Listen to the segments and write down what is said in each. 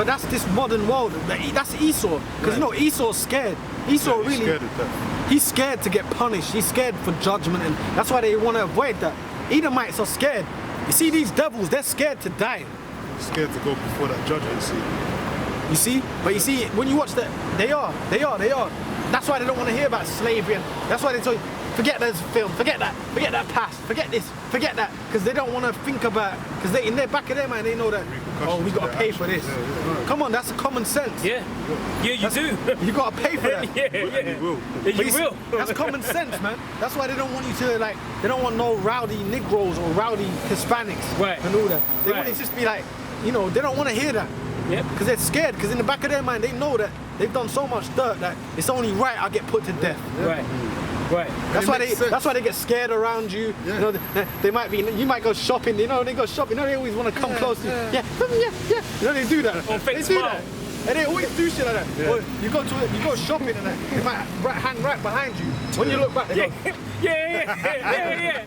but that's this modern world. That's Esau. Because you know Esau's scared. Esau really. Scared of that. He's scared to get punished. He's scared for judgment, and that's why they want to avoid that. Edomites are scared. You see these devils, they're scared to die. Scared to go before that judgment seat. You see? But you see, when you watch that, they are. That's why they don't want to hear about slavery, and that's why they tell you, forget this film, forget that past, forget this, forget that, because they don't want to think about, because in their back of their mind, they know that, oh, we got to pay for this. Come on, that's common sense. Yeah, you do. You got to pay for that. Yeah. You will. You will. That's common sense, man. That's why they don't want you to, like, they don't want no rowdy Negroes or rowdy Hispanics and all that. They want it to just be like, you know, they don't want to hear that. Yep. Because they're scared, because in the back of their mind, they know that they've done so much dirt that it's only right I get put to death. Right. That's why they get scared around you. Yeah. You know, you might go shopping. You know, they go shopping. You know, they always want to come close to you. Yeah. You know, they do that. They do that. And they always do shit like that. Yeah. Or you go shopping and that, they might hand right behind you. When you look back, they go, yeah.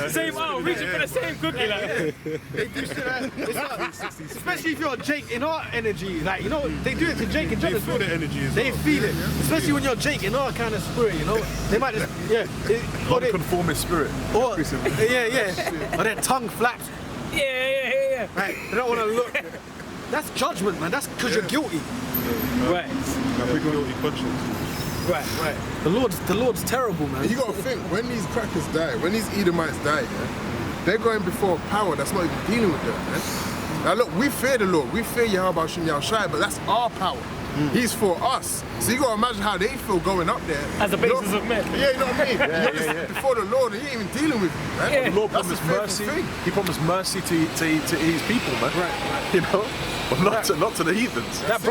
Same reaching for the same cookie. Like. They do shit like that. Especially if you're Jake in our energy, like, you know, they do it to Jake and John. They feel the energy as well. They feel it. Especially when you're Jake in our kind of spirit, you know. They might just, non-conformist spirit. Or, or their tongue flaps. Yeah. Right. They don't want to look. That's judgment, man. That's because you're guilty. Right. Like a guilty conscience. Right. The Lord's terrible, man. And you gotta think, when these crackers die, when these Edomites die, they're going before a power that's not even dealing with them, man. Now look, we fear the Lord, we fear Yahweh Shem Yahushai, but that's our power. He's for us. So you gotta imagine how they feel going up there. As the basis of men. Yeah, you know what I mean? Before the Lord, and he ain't even dealing with you, man. Yeah. The Lord promised mercy. He promised mercy to his people, man. Right. You know? But not to the heathens. That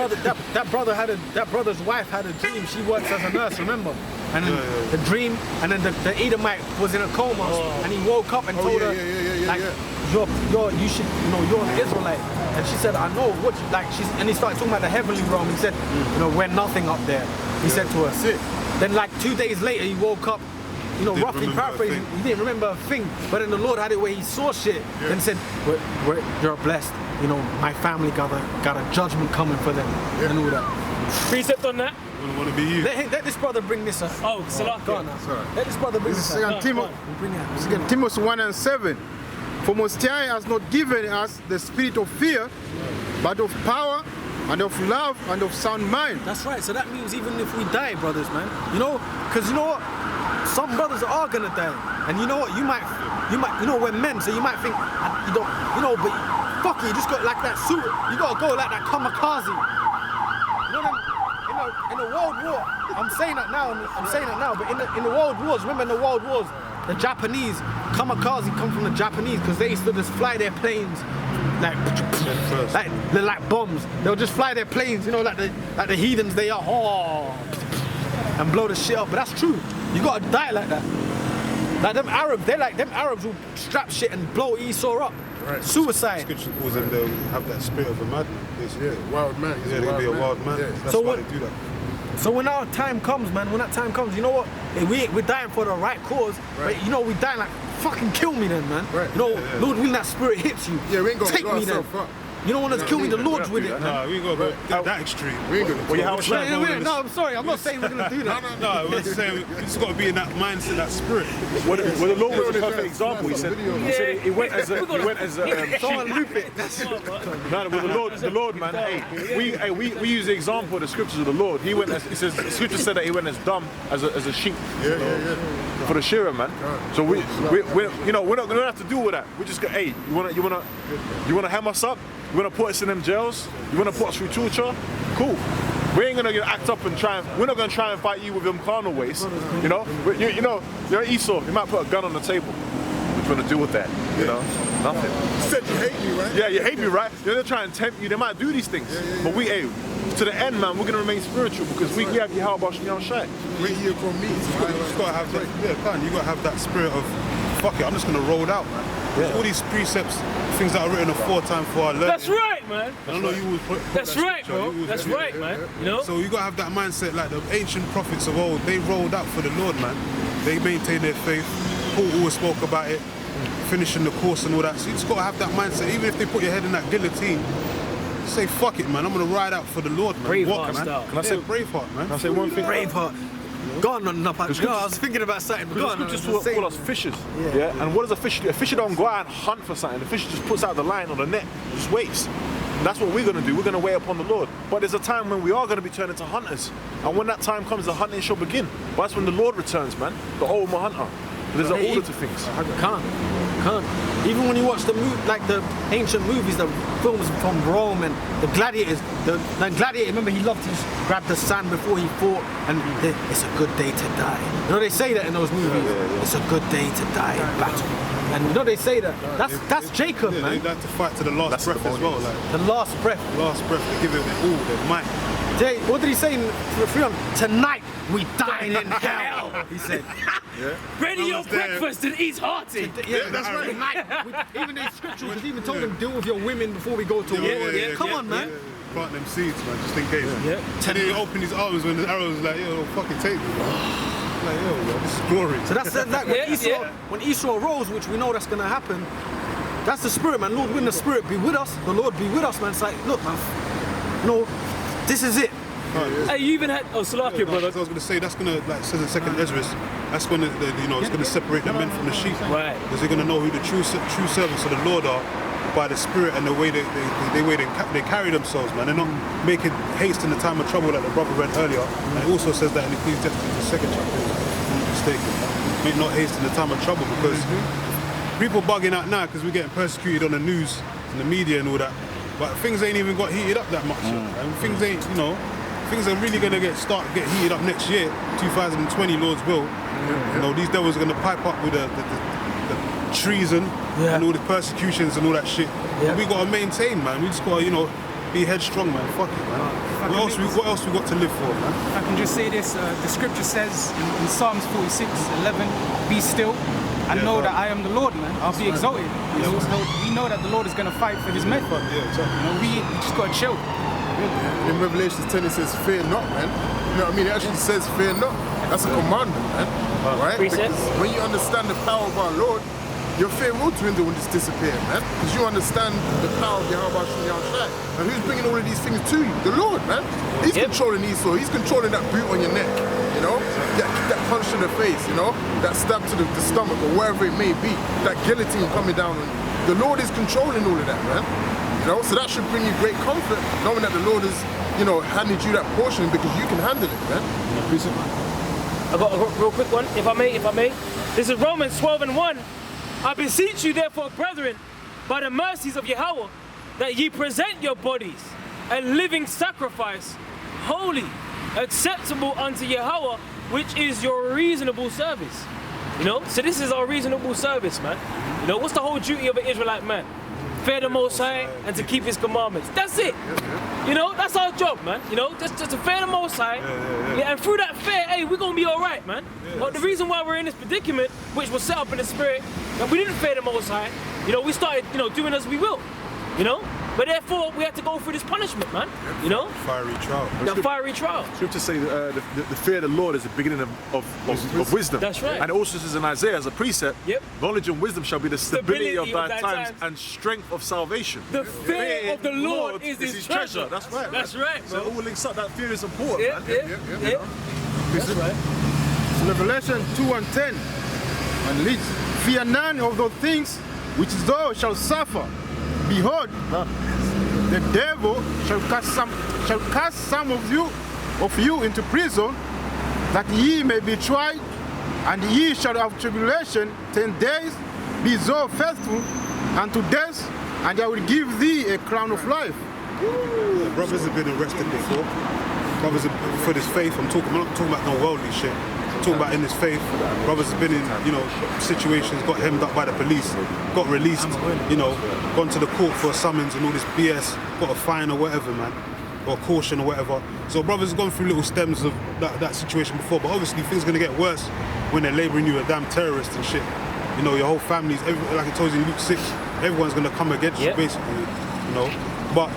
brother's wife had a dream. She works as a nurse, remember? And then the dream, and then the Edomite was in a coma, and he woke up and told her, you should, you know, you're an Israelite. And she said, I know what you like. And he started talking about the heavenly realm. He said, you know, we're nothing up there. He said to her. Then like 2 days later, he woke up. You know, roughly paraphrasing, he didn't remember a thing, but then the Lord had it where he saw shit and said, you're blessed. You know, my family got a judgment coming for them and all that. Precept on that? Want to be you. Let this brother bring this up. Oh, Salah. Go on now. Let this brother bring this up. Second Timothy 1:7. For Most High has not given us the spirit of fear, but of power and of love and of sound mind. That's right. So that means even if we die, brothers, man, you know, because you know what? Some brothers are gonna die, and you know what? You might, you know, we're men, so you might think you don't, you know, but fuck it, you just got like that suit. You gotta go like that kamikaze. You know, in the World War, I'm saying that now, but in the World Wars, remember in the World Wars, the Japanese kamikaze come from the Japanese because they used to just fly their planes like bombs. They'll just fly their planes, you know, like the heathens they are, and blow the shit up. But that's true. You gotta die like that. Like them Arabs will strap shit and blow Esau up. Right. Suicide. Scripture calls them to have that spirit of a madman. Wild man. Yeah, they're gonna be a wild man. That's why they do that. So when our time comes, man, when that time comes, you know what? We're dying for the right cause, but you know, we dying like, fucking kill me then, man. Right. You know, Lord, when that spirit hits you, we ain't gonna take me then. You don't want us to kill me, the Lord's with it. No, we ain't gonna go that extreme. We ain't gonna No, I'm sorry, I'm not saying we're gonna do that. No, we're saying it's gotta be in that mindset, that spirit. Well, the Lord was a perfect example. He said he went as Someone loop it. No, the Lord, man. Hey, we use the example of the scriptures of the Lord. He went as, it says, the scripture said that he went as dumb as a sheep. For the shearer, man. So we you know, we don't have to deal with that. We just go, hey, you wanna hem us up? You wanna put us in them jails? You wanna put us through torture? Cool. We ain't gonna act up and we're not gonna try and fight you with them carnal ways. You know? You know, you're Esau, you might put a gun on the table. What you wanna do with that? You know? Nothing. You said you hate me, right? Yeah, you hate me, right? They're trying to tempt you, they might do these things. But to the end, man, we're gonna remain spiritual because we have Yahweh Shem Yahushai. Wait here for me. You just gotta have that. You gotta have that spirit of fuck it. I'm just gonna roll it out, man. All these precepts, things that are written aforetime for our learning. That's right, man. I don't know you would put That's right, bro. That's right, man. You know. So you gotta have that mindset, like the ancient prophets of old. They rolled out for the Lord, man. They maintained their faith. Paul always spoke about it, finishing the course and all that. So you just gotta have that mindset. Even if they put your head in that guillotine, say fuck it, man. I'm gonna ride out for the Lord, man. Braveheart Walk, man. style. Can I say Braveheart, man? Can I say one thing? Braveheart. Go on, no, I was thinking about something. Go on, Just call us fishers. Yeah. And what does a fisher do? A fisher don't go out and hunt for something. The fisher just puts out the line on the net, just waits. And that's what we're going to do. We're going to wait upon the Lord. But there's a time when we are going to be turned into hunters. And when that time comes, the hunting shall begin. But that's when the Lord returns, man. The ultimate hunter. There's an order to things. Can't. Even when you watch the like the ancient movies, the films from Rome and the gladiators, the gladiator, remember he loved to just grab the sand before he fought, and it's a good day to die. You know they say that in those movies. It's a good day to die in battle. And you know they say that. That's Jacob, man. They like to fight to the last breath as well. Like, the last breath. last breath, they give it all, their might. Jay, what did he say in Freedom? Tonight we dine in hell. He said. Ready your breakfast and eat hearty. Yeah, that's right. Tonight, even in scripture, was even told them deal with your women before we go to war. Come on, man. Plant them seeds, man, just in case. Yeah. And then he opened his arms when the arrows like, yo, fucking take me. Like, yo, this is glory. So that's like when Esau rose, which we know that's gonna happen. That's the spirit, man. Lord, when the spirit be with us, the Lord be with us, man. It's like, look, man, no, this is it. Hey, you even had Salakia, brother. I was gonna say that's gonna, like it says in Second Ezra, that's when it's gonna separate the men from the sheep. Right. Because they're gonna know who the true servants of the Lord are by the spirit and the way they carry themselves, man. They're not making haste in the time of trouble like the brother read earlier. And it also says that in Ecclesiastes, the second chapter, if I'm not mistaken. Make not haste in the time of trouble, because people bugging out now because we're getting persecuted on the news and the media and all that. But things ain't even got heated up that much yet. And things ain't, things are really gonna get heated up next year, 2020, Lord's will. These devils are gonna pipe up with the treason and all the persecutions and all that shit. But we gotta maintain, man. We just gotta, be headstrong, man. Fuck it, man. What else we got to live for, man? I can just say this, the scripture says in Psalms 46:11, be still and know that I am the Lord, man. I'll be exalted. So we know that the Lord is gonna fight for his men. Yeah, exactly. We just gotta chill. In Revelation 10 it says, fear not, man. You know what I mean? It actually says, fear not. That's a commandment, man. Right? Precept. Because when you understand the power of our Lord, your fear will dwindle and just disappear, man. Because you understand the power of Yahweh Shem Yahushai. And who's bringing all of these things to you? The Lord, man. He's controlling Esau. He's controlling that boot on your neck, that punch to the face, that stab to the stomach or wherever it may be, that guillotine coming down on you. The Lord is controlling all of that, man. So that should bring you great comfort, knowing that the Lord has, handed you that portion because you can handle it, man. I got a real quick one, if I may. This is Romans 12:1. I beseech you therefore, brethren, by the mercies of Yahweh, that ye present your bodies a living sacrifice, holy, acceptable unto Yahweh, which is your reasonable service. So this is our reasonable service, man. What's the whole duty of an Israelite man? Fear the Most High and to keep his commandments. That's it. That's our job, man. Just to fear the Most High. And through that fear, hey, we're gonna be all right, man. But the reason why we're in this predicament, which was set up in the spirit, that we didn't fear the Most High. We started, doing as we will. But therefore, we had to go through this punishment, man. Fiery trial. The fiery trial. Scripture say the fear of the Lord is the beginning of wisdom. That's right. And it also says in Isaiah as a precept, knowledge and wisdom shall be the stability of thy times and strength of salvation. The fear of the Lord is his treasure. That's right. That's right, So bro. it all links up. That fear is important, man. That's right. Revelation 2:10. And reads, fear none of those things which thou shalt suffer. Behold, the devil shall cast some of you into prison, that ye may be tried, and ye shall have tribulation 10 days. Be so faithful unto death, and I will give thee a crown of life. Brothers have been arrested before. Brothers for this faith. I'm not talking about no worldly shit. I'm talking about in this faith. Brothers have been in, situations, got hemmed up by the police, got released, gone to the court for a summons and all this BS, got a fine or whatever, man, or a caution or whatever. So brothers have gone through little stems of that situation before, but obviously things are gonna get worse when they're labelling you a damn terrorist and shit. Your whole family's, like I told you in Luke 6, everyone's gonna come against you basically, But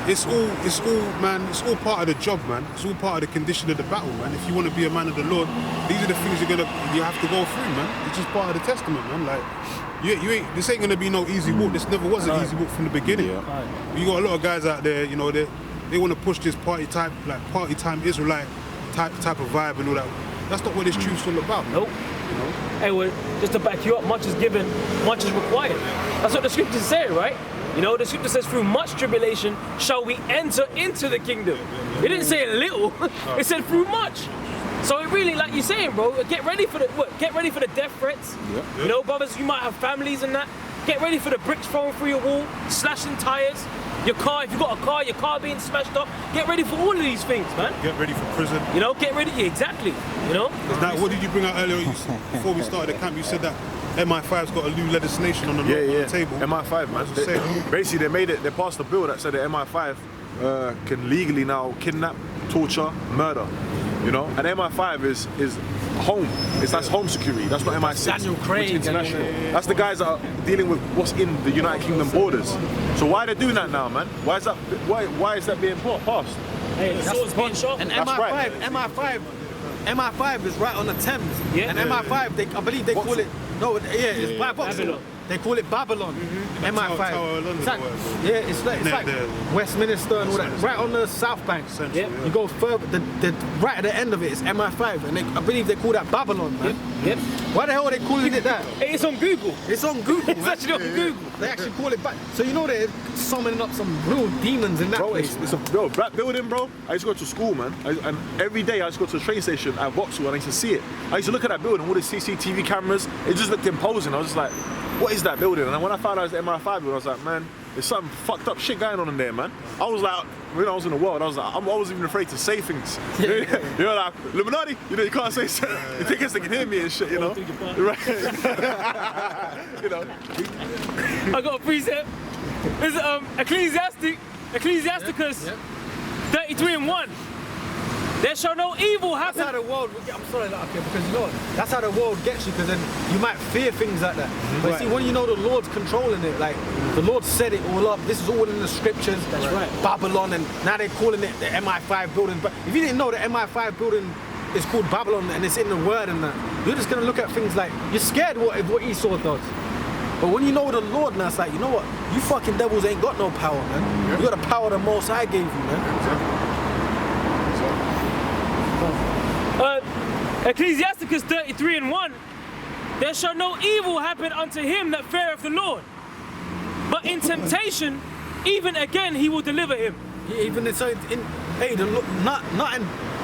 it's all, man. It's all part of the job, man. It's all part of the condition of the battle, man. If you want to be a man of the Lord, these are the things you have to go through, man. It's just part of the testament, man. Like, you ain't. This ain't gonna be no easy walk. This never was an easy walk from the beginning. You got a lot of guys out there, you know, they want to push this party time Israelite type of vibe and all that. That's not what this truth's all about. Nope. You know? Hey, well, just to back you up, much is given, much is required. That's what the scriptures say, right? You know, the scripture says, through much tribulation shall we enter into the kingdom. It didn't say a little, it said through much. So it really, like you're saying, bro, get ready for the death threats. You know, brothers, you might have families and that. Get ready for the bricks thrown through your wall, slashing tires. Your car, if you got a car, your car being smashed up. Get ready for all of these things, man. Get ready for prison. You know, get ready, exactly. You know? Now, what did you bring out earlier? Before we started the camp, you said that MI5's got a new legislation on the table. MI5, man. Basically, they passed a bill that said that MI5 can legally now kidnap, torture, murder. You know, and MI5 is home. That's home security. That's not MI6. Daniel Craig International. That's the guys that are dealing with what's in the United Kingdom borders. So why are they doing that now, man? Why is that being passed? Hey, the sword's being shot. And That's right. MI5 is right on the Thames. Yeah. And MI5, I believe they call it. No, it's by Vauxhall. Babylon. They call it Babylon. MI5. Tower of London, It's like, whatever. yeah, it's like Westminster and all that. Right on the South Bank. Yeah. You go further, right at the end of it is MI5, and I believe they call that Babylon, man. Yep. Why the hell are they calling it that? Hey, it's on Google. It's on Google. It's man. actually on Google. They actually call it back. So you know they're summoning up some real demons in that Bro, place. it's a black building, bro. I used to go to school, man. And every day I used to go to the train station at Vauxhall and I used to see it. I used to look at that building, all the CCTV cameras. It just looked imposing. I was just like, what is that building? And when I found out it was the MI5 building, I was like, man, there's some fucked up shit going on in there, man. I was like, when I was in the world, I wasn't even afraid to say things. You know, like, Illuminati, you know, you can't say something. You think they can hear me and shit, you know? Right. You know. I got a precept. It's Ecclesiasticus 33:1. There shall no evil happen. That's how the world. I'm sorry, okay, because you know that's how the world gets you. Because then you might fear things like that. But see, when you know the Lord's controlling it, like the Lord set it all up. This is all in the scriptures. That's right. Babylon, and now they're calling it the MI5 building. But if you didn't know the MI5 building is called Babylon and it's in the Word and that, you're just gonna look at things like you're scared what Esau does. But when you know the Lord now, it's like, you know what? You fucking devils ain't got no power, man. You got the power the Most High gave you, man. Ecclesiasticus 33:1. There shall no evil happen unto him that feareth the Lord. But in temptation, even again he will deliver him. Even nothing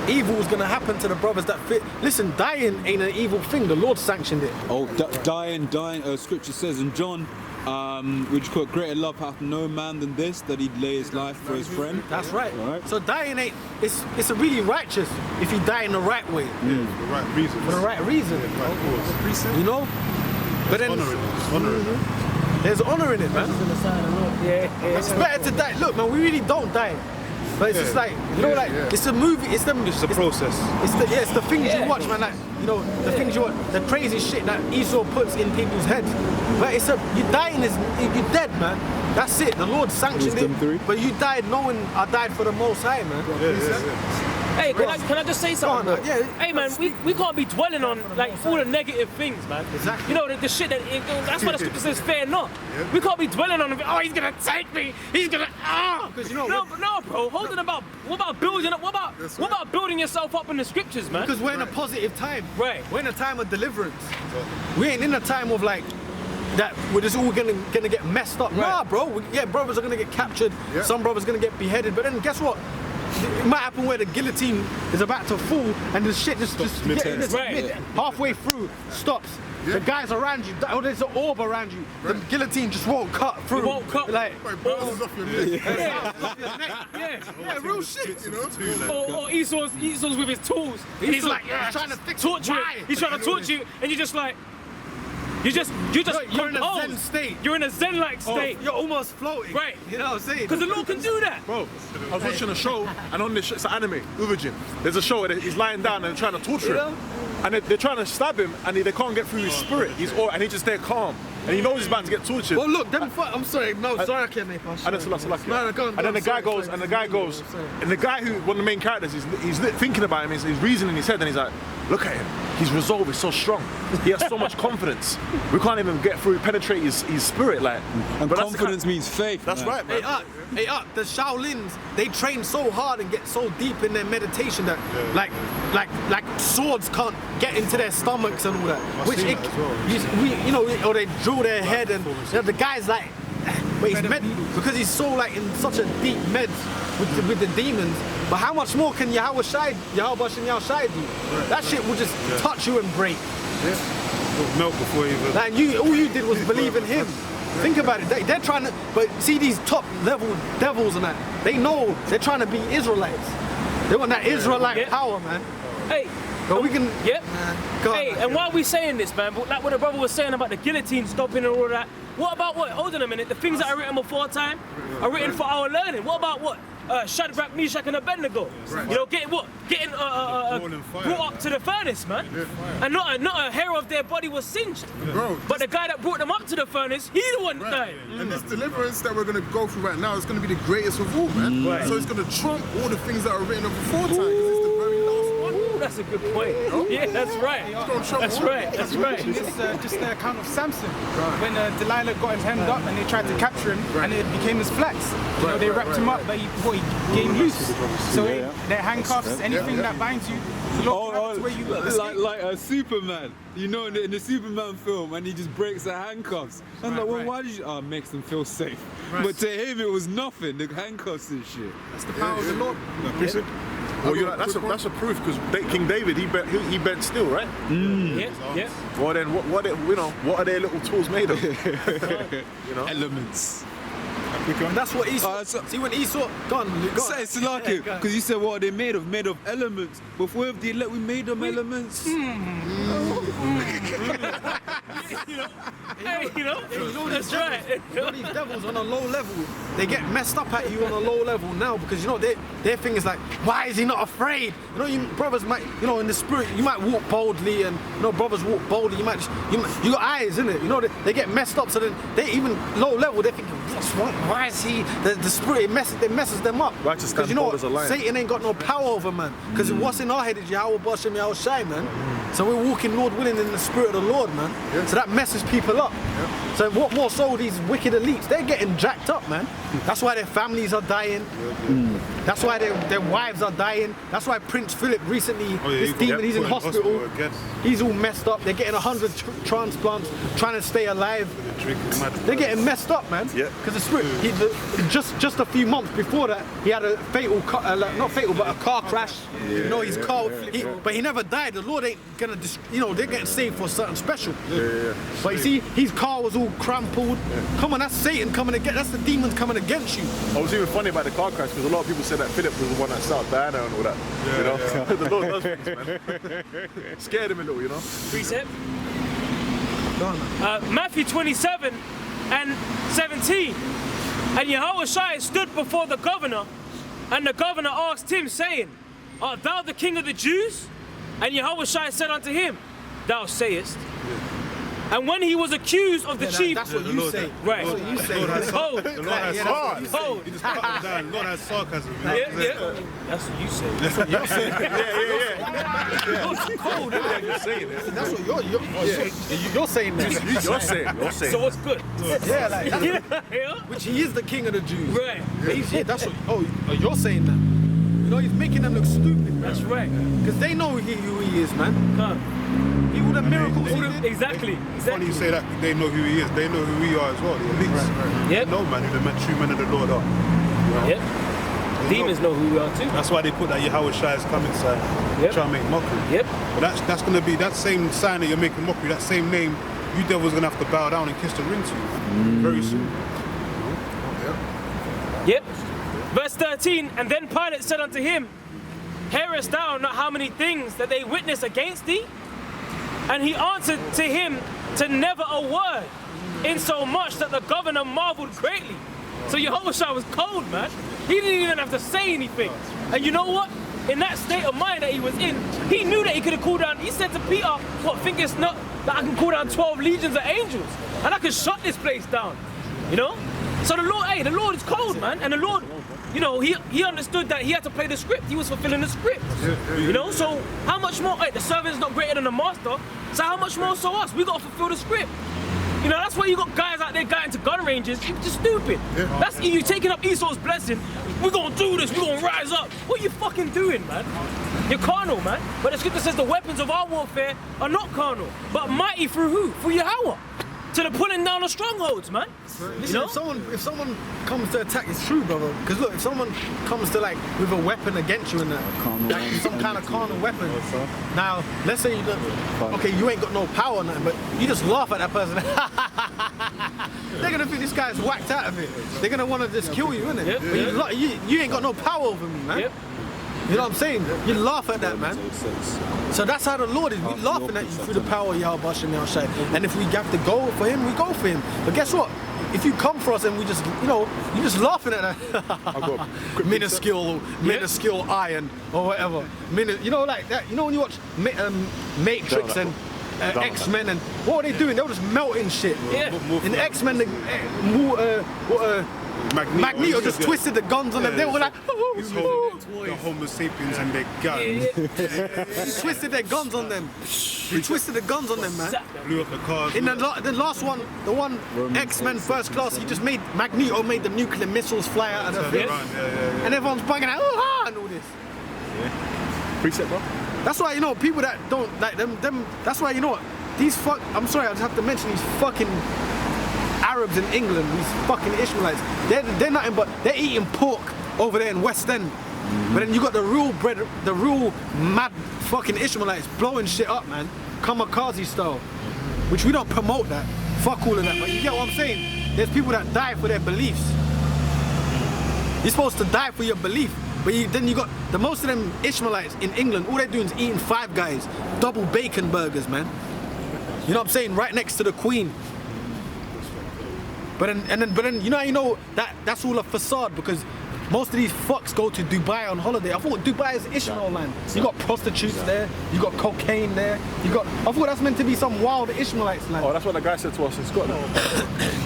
evil is gonna happen to the brothers that fit. Listen, dying ain't an evil thing. The Lord sanctioned it. Oh, dying. Scripture says in John, which quote, greater love hath no man than this, that he'd lay his life for his friend. That's right. Right. So dying ain't. It's a really righteous if you die in the right way. For the right reasons. For the right reason. You know. But then there's honor in it, man. Yeah. It's better to die. Look, man, we really don't die. But it's just like, you know, like, it's a movie, it's the process. It's the things you watch, man, like, you know, the things you watch, the crazy shit that Esau puts in people's heads. But you're dead, man. That's it, the Lord sanctioned it. But you died knowing I died for the Most High, man. Hey, can I just say something? Go on, man. Yeah. Hey, man, we can't be dwelling on like all the negative things, man. Exactly. You know, the shit that's why the scripture says fear not. We can't be dwelling on, oh, he's gonna take me. He's gonna, Because you know. No, bro. What about building up? What about building yourself up in the scriptures, man? Because we're in a positive time. Right. We're in a time of deliverance. We ain't in a time of like that we're just all gonna get messed up. Right. Nah, bro. Brothers are gonna get captured. Yeah. Some brothers are gonna get beheaded. But then guess what? It might happen where the guillotine is about to fall and the shit just halfway through stops. Yeah. The guys around you, there's an orb around you. Right. The guillotine just won't cut through. It won't cut. Like, bounces off your neck. Yeah, real shit, you know. Or Esau's with his tools. And he's like, he's trying to fix torture you. He's trying to torture you, and you're just like. You're in a zen state. You're in a zen-like state. You're almost floating. Right. You know what I'm saying? Because the Lord can do that. Bro, I was watching a show, and on this, it's an anime, Uvajin. There's a show where he's lying down and they're trying to torture him. And they're trying to stab him, and they can't get through his spirit. And he's just there calm. and he knows he's about to get tortured. Well, look, I'm sorry. No, sorry, I can't make us. And it's like, No, go on, and then the guy sorry, goes, sorry, and the guy goes, sorry. and the guy who, one of the main characters, he's thinking about him, he's reasoning in his head, and he's like, look at him, his resolve is so strong, he has so much confidence, we can't even get through, penetrate his spirit, like. And but confidence means faith. That's man. right, man. The Shaolins, they train so hard and get so deep in their meditation that, like swords can't get into their stomachs and all that. Which seen it, that as well. or they drill their head and the guy's like, but he's med because he's so like in such a deep med with the demons. But how much more can Yahweh Shai do? That shit will just touch you and break. It'll melt before you even. Like all you did was believe in him. Think about it. They're trying to, but see these top level devils and that. They know they're trying to be Israelites. They want that Israelite power, man. Hey, But we can. Yep. Go on, Hey, man. and why are we saying this, man? But like what the brother was saying about the guillotine stopping and all that. What about what? Hold on a minute. The things that are written before time are written for our learning. What about what? Shadrach, Meshach, and Abednego. You know, getting brought up to the furnace, man. And not a hair of their body was singed. Bro, But the guy that brought them up to the furnace, he the one that died. and this deliverance that we're going to go through right now is going to be the greatest of all, man. Right. So it's going to trump all the things that are written of before time, because it's the very last one. Ooh, that's a good point. Yeah, that's right. It's gonna trump That's all. right. That's right. It's just the account of Samson when Delilah got him hemmed up and they tried to capture him and it became his flax. You know, they wrapped him up, but he came loose. So their handcuffs, anything that binds you, where you like Superman, you know, in the Superman film, and he just breaks the handcuffs. I'm like, well, why did you? Oh, it makes them feel safe. But to him, it was nothing. The handcuffs and shit. That's the power of the Lord. Well, that's a proof because King David he bent still, right? Yeah, yeah. Well, then what are their little tools made of? You know, Elements. And that's what Esau. See when Esau. Go on, Luke, go on. It's like it, go on. because you said what are they made of? Made of elements. But where have they we made them elements? Hey, you know, that's right. You know, these devils on a low level, they get messed up at you on a low level now because you know their thing is like, why is he not afraid? You know, you brothers might, you know, in the spirit, you might walk boldly, and you know, brothers walk boldly. You got eyes, innit? You know, they get messed up, so then they even low level, they're thinking, why is he? The spirit it messes them up. Right to stand you know, bold as a lion. Satan ain't got no power over man. Because what's in our head is Yahweh Bashem Yahweh Shai, man. So we're walking, Lord willing, in the spirit of the Lord, man. So that messes people up. So what more so these wicked elites, they're getting jacked up, man. That's why their families are dying. That's why their wives are dying. That's why Prince Philip recently, this demon, he's in hospital. He's all messed up. They're getting 100 transplants, trying to stay alive. They're getting messed up, man. Yeah. Because the spirit, just a few months before that, he had a fatal, not fatal, but a car crash. You know, his car, but he never died. The Lord ain't gonna, you know, they're getting saved for something special. But you see, his car was all crumpled. Come on, that's Satan coming against. That's the demons coming against you. I was even funny about the car crash because a lot of people said that Philip was the one that started Diana and all that. You know, the Lord does things, man. Scared him a little, you know. Precept. Matthew 27 and 17. And Yehoshua stood before the governor, and the governor asked him, saying, Art thou the king of the Jews? And Yehoshua said unto him, Thou sayest. And when he was accused of the chief... That's what you say. Right. That's what you say. Hold. The Lord has sarcasm. Hold. He just cut them down. The Lord has sarcasm. Yeah. That's what you say. That's what you're saying. Cold. You're saying it. That's what you're saying. That. You're saying. So what's good? Yeah, like that's Yeah. which he is the king of the Jews. Right. Yeah, that's what. Oh, you're saying that. You know, he's making them look stupid. That's right. Because they know who he is, man. He all the miracles he did. Exactly. Funny you say that they know who he is. They know who we are as well. The elites. Yep. They know, man, who the true men of the Lord are. Yep. Demons know who we are too. That's why they put that Yahweh Shai is coming sign. Yep. Try and make mockery. Yep. But that's going to be that same sign that you're making mockery. That same name, you devils going to have to bow down and kiss the ring to very soon. Yep. Verse 13, and then Pilate said unto him, Hearest thou not how many things that they witness against thee? And he answered to him to never a word, insomuch that the governor marveled greatly. So Yehoshua was cold, man. He didn't even have to say anything. And you know what? In that state of mind that he was in, he knew that he could have called down. He said to Peter, what, thinkest not that I can call down 12 legions of angels? and I can shut this place down. You know? So the Lord is cold, man. And the Lord, you know, he understood that he had to play the script. He was fulfilling the script. You know? So how much more, the servant's not greater than the master. So how much more so us? We got to fulfill the script. You know, that's why you got guys out there going into gun ranges. You're just stupid. That's you taking up Esau's blessing. We're gonna do this, we're gonna rise up. What are you fucking doing, man? You're carnal, man. But the scripture says the weapons of our warfare are not carnal, but mighty through who? Through Yahweh. To the pulling down of strongholds, man. Listen, You know? if someone comes to attack, it's true, brother. Because look, if someone comes to like with a weapon against you and that, like some kind of carnal weapon. Now, let's say you don't, okay, you ain't got no power or nothing, but you just laugh at that person. They're gonna think this guy's whacked out of it. They're gonna want to just kill you, innit? Yep. But you ain't got no power over me, man. Yep. You know what I'm saying? You laugh at that, man. So that's how the Lord is. We're laughing at you through the power of Yahweh Shem Yahshai. And if we have to go for him, we go for him. But guess what? If you come for us and we just, you know, you're just laughing at that. minuscule iron or whatever. You know, like that. You know when you watch Matrix and X-Men and what were they doing? They were just melting shit. Yeah. In X-Men, Magneto just twisted the guns on them. They were like, The Homo sapiens and their guns. he twisted their guns on them. He twisted the guns on them, man. Blew up the cars. In the last one, the one X-Men First Class, he just made Magneto made the nuclear missiles fly out of the thing, and everyone's bugging out, oh, and all this. Preset, bro. That's why, you know, people that don't like them. That's why, you know what, I'm sorry, I just have to mention these fucking Arabs in England, these fucking Ishmaelites. They're nothing but they're eating pork over there in West End. But then you got the real mad fucking Ishmaelites blowing shit up, man. Kamikaze style. Which we don't promote that. Fuck all of that. But you get what I'm saying? There's people that die for their beliefs. You're supposed to die for your belief. But then you got the most of them Ishmaelites in England, all they're doing is eating Five Guys, double bacon burgers, man. You know what I'm saying? Right next to the Queen. But then you know that's all a facade because most of these fucks go to Dubai on holiday. I thought Dubai is Ishmael land. You got prostitutes there, you got cocaine there, I thought that's meant to be some wild Ishmaelites land. Oh, that's what the guy said to us in Scotland.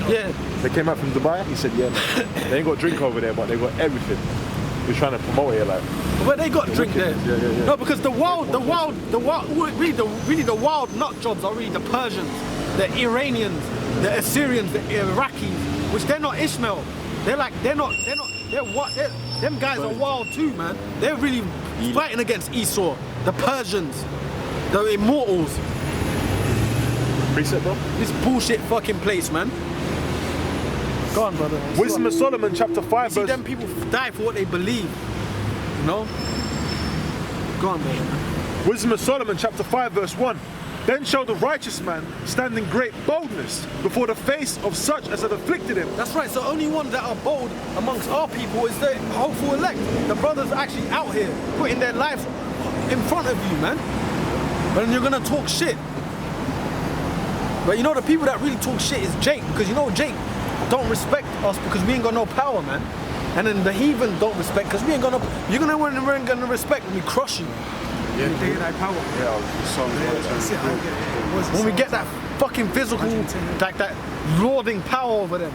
Yeah. They came out from Dubai. He said, yeah, man. They ain't got drink over there, but they got everything. We're trying to promote it, like. But they got drink there. Yeah. No, because the wild, really the wild nut jobs are really the Persians, the Iranians, the Assyrians, the Iraqis, which they're not Ishmael. Them guys are wild too, man. They're really fighting against Esau, the Persians, the Immortals. Preset, bro. This bullshit fucking place, man. Go on, brother. Wisdom of Solomon, chapter 5, See verse... them people die for what they believe. You know? Go on, brother. Wisdom of Solomon, chapter 5, verse 1. Then shall the righteous man stand in great boldness before the face of such as have afflicted him. That's right, so only ones that are bold amongst our people is the hopeful elect. The brothers are actually out here putting their lives in front of you, man. But then you're gonna talk shit. But you know the people that really talk shit is Jake, because you know Jake don't respect us because we ain't got no power, man. And then the heathen don't respect because we ain't got no. We're gonna respect when we crush you. Yeah, they get that power. When we get that fucking physical, like that lording power over them.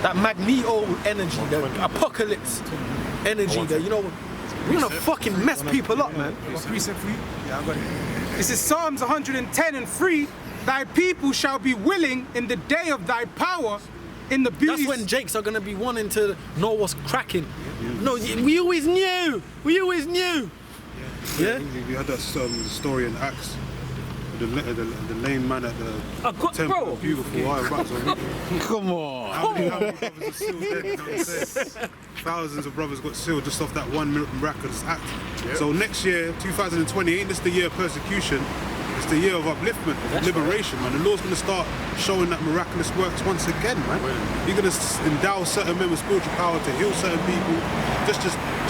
That Magneto energy, the apocalypse energy, that, you know, we're gonna fucking mess people up, man. Precept for you? Yeah, I got it. This is Psalms 110:3. Thy people shall be willing in the day of thy power, in the beauty. That's when Jakes are gonna be wanting to know what's cracking. No, we always knew. Yeah. We had that story in Acts. The lame man at the temple, bro. beautiful eyes. Come on. How many brothers are still dead? You know what I'm saying? Thousands of brothers got sealed just off that one miraculous act. Yep. So next year, 2020, ain't this the year of persecution? It's the year of upliftment, of liberation, man. The Lord's going to start showing that miraculous works once again, man. You're going to endow certain men with spiritual power to heal certain people, just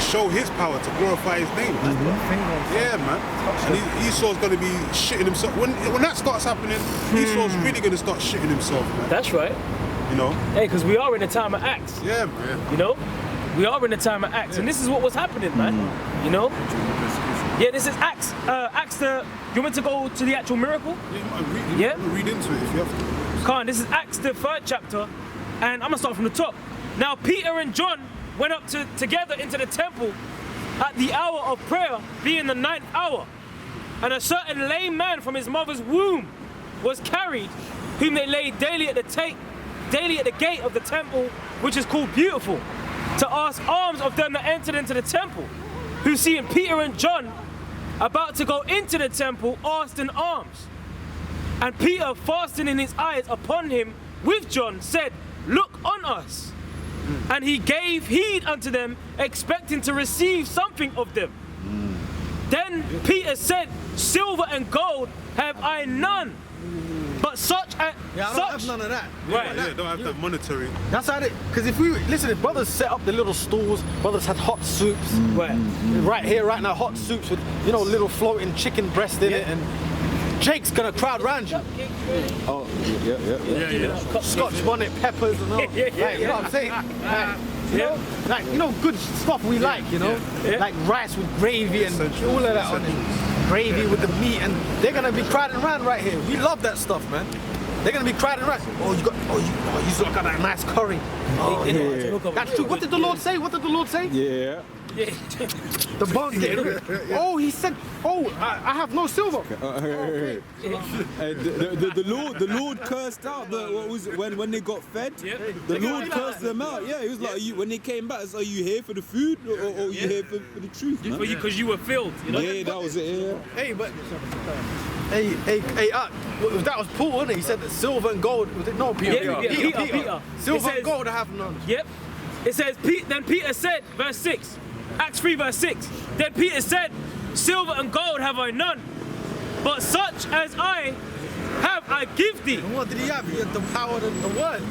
show His power, to glorify His name. Yeah, man. And Esau's going to be shitting himself. When that starts happening, Esau's really going to start shitting himself, man. That's right. You know? Hey, because we are in a time of Acts. Yeah, man. You know? We are in a time of Acts, and this is what was happening, man. You know? Yeah, this is Acts. You want me to go to the actual miracle? Yeah? Read into it if you have to. Khan, this is Acts, the 3rd chapter, and I'm gonna start from the top. Now, Peter and John went up together into the temple at the hour of prayer, being the 9th hour. And a certain lame man from his mother's womb was carried, whom they laid daily at the gate of the temple, which is called Beautiful, to ask alms of them that entered into the temple, who seeing Peter and John about to go into the temple, asked an alms. And Peter, fastening his eyes upon him with John, said, "Look on us." And he gave heed unto them, expecting to receive something of them. Then Peter said, "Silver and gold have I none, but such and Yeah, I don't have none of that. Right. Yeah, don't have the monetary. That's how it. Because if if brothers set up the little stalls, brothers had hot soups. Right. Right here, right now, hot soups with little floating chicken breast in it, and Jake's gonna crowd round you. Oh, yeah. Scotch bonnet peppers and all. Yeah. You know what I'm saying? Good stuff we like. Like rice with gravy and all of that on it. Gravy with the meat, and they're gonna be crowding around right here. We love that stuff, man. They're gonna be crowding around. You got that nice curry. Oh yeah. That's true. What did the Lord say? Yeah. The bones getting. Oh, he said. Oh, I have no silver. Hey, the Lord cursed out what was it when they got fed? The Lord cursed them out. Yeah, he was like, when they came back, are you here for the food or are you here for the truth? Man? Because you were filled. Yeah, that was it. Yeah. Hey, but. That was Paul, wasn't it? He said that silver and gold. Was it? No, Peter. Peter. Silver and gold I have none. Yep. It says, then Peter said, verse 6, Acts 3, verse 6. Then Peter said, "Silver and gold have I none, but such as I have I give thee." And what did he have? He had the power of the word.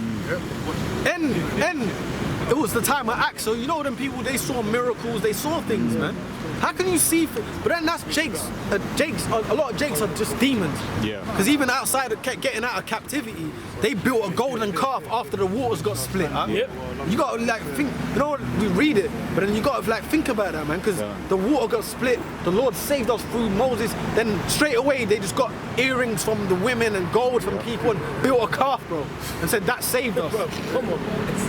And it was the time of Acts, so them people, they saw miracles, they saw things, man. How can you see things? But then that's Jake's. A lot of Jakes are just demons. Yeah. Because even outside of getting out of captivity, they built a golden calf after the waters got split. Huh? Yep. You gotta think. We read it, but then you gotta think about that, man. Because the water got split. The Lord saved us through Moses. Then straight away they just got earrings from the women and gold from people and built a calf, bro, and said that saved us. Come on.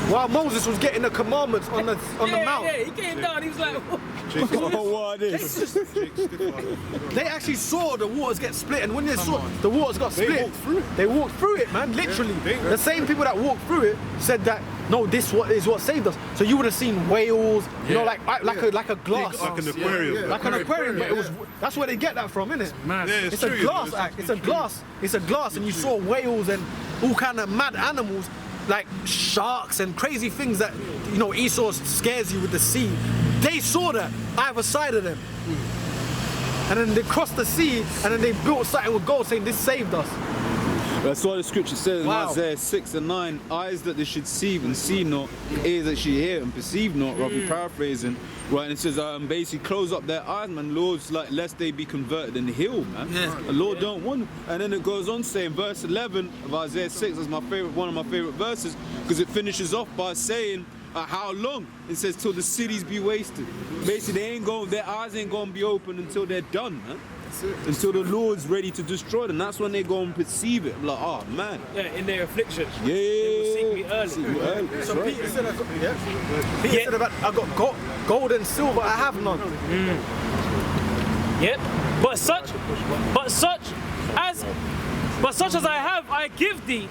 While Moses was getting the commandments on the mount. Yeah, he came down, he was like, Oh, what is? They actually saw the waters get split, and when they saw the waters got split, they walked through it, man. Literally, the same people that walked through it said that no, this is what saved us. So you would have seen whales, like a glass, Like an aquarium. like an aquarium. But that's where they get that from, isn't it? Yeah, It's a glass act. It's a glass, and you saw whales and all kind of mad animals, like sharks and crazy things that Esau scares you with the sea. They saw that either side of them, and then they crossed the sea, and then they built something with gold, saying this saved us. That's why the scripture says in Wow. Isaiah 6 and 9, eyes that they should see and see not, ears that should hear and perceive not, roughly paraphrasing. Right, and it says basically close up their eyes, man. Lord's like lest they be converted and healed, man. Yeah. The Lord don't want. And then it goes on saying, verse 11 of Isaiah 6, that's one of my favorite verses, because it finishes off by saying, how long? It says till the cities be wasted. Basically, their eyes ain't gonna be open until they're done, man. Until the Lord's ready to destroy them. That's when they go and perceive it. Like, oh man. yeah, in their affliction. Yeah. They will seek me early. That's So right. Peter said, I got gold and silver, I have none. Yep. But such as I have, I give thee,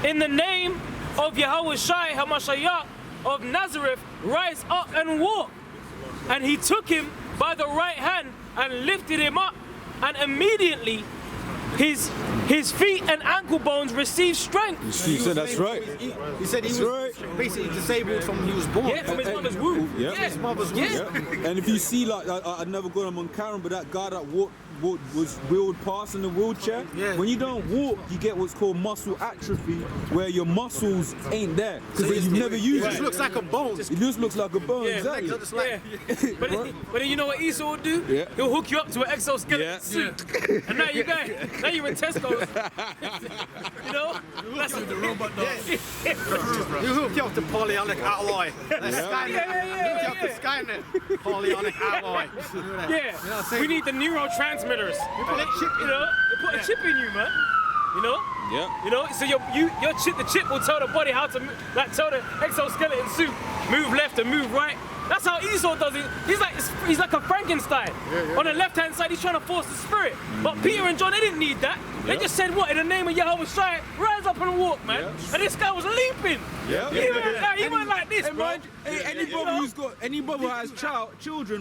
in the name of Yahweh Shai HaMashiach of Nazareth, rise up and walk. And he took him by the right hand and lifted him up, and immediately his feet and ankle bones received strength. He said that's right. He said he was basically disabled from when he was born. Yeah, from his mother's womb. Yeah. Yeah. His mother's womb. Yeah. And if you see, like, I'd never got him on camera, but that guy that was wheeled past in the wheelchair, when you don't walk, you get what's called muscle atrophy, where your muscles ain't there because you've never used It it. just looks like a bone. It just looks like a bone, Yeah, exactly. Just like, Yeah. But then you know what Esau will do? Yeah. He'll hook you up to an exoskeleton Yeah. suit. And now you're in Tesco's. You know? That's the robot dog. you hook you up to polyonic alloy. Like Skynet. Yeah. Hook you up to find it. Polyonic alloy. Yeah, we need the neurotransmitters. They put a chip in you, man. You know? Yeah. You know, so your chip, the chip will tell the body how to, tell the exoskeleton suit, move left and move right. That's how Esau does it. He's like a Frankenstein. On the left-hand side, he's trying to force the spirit. But Peter and John, they didn't need that. They just said, what, in the name of Yahweh Shai, rise up and walk, man. And this guy was leaping. He went like this, bro. Any brother who has children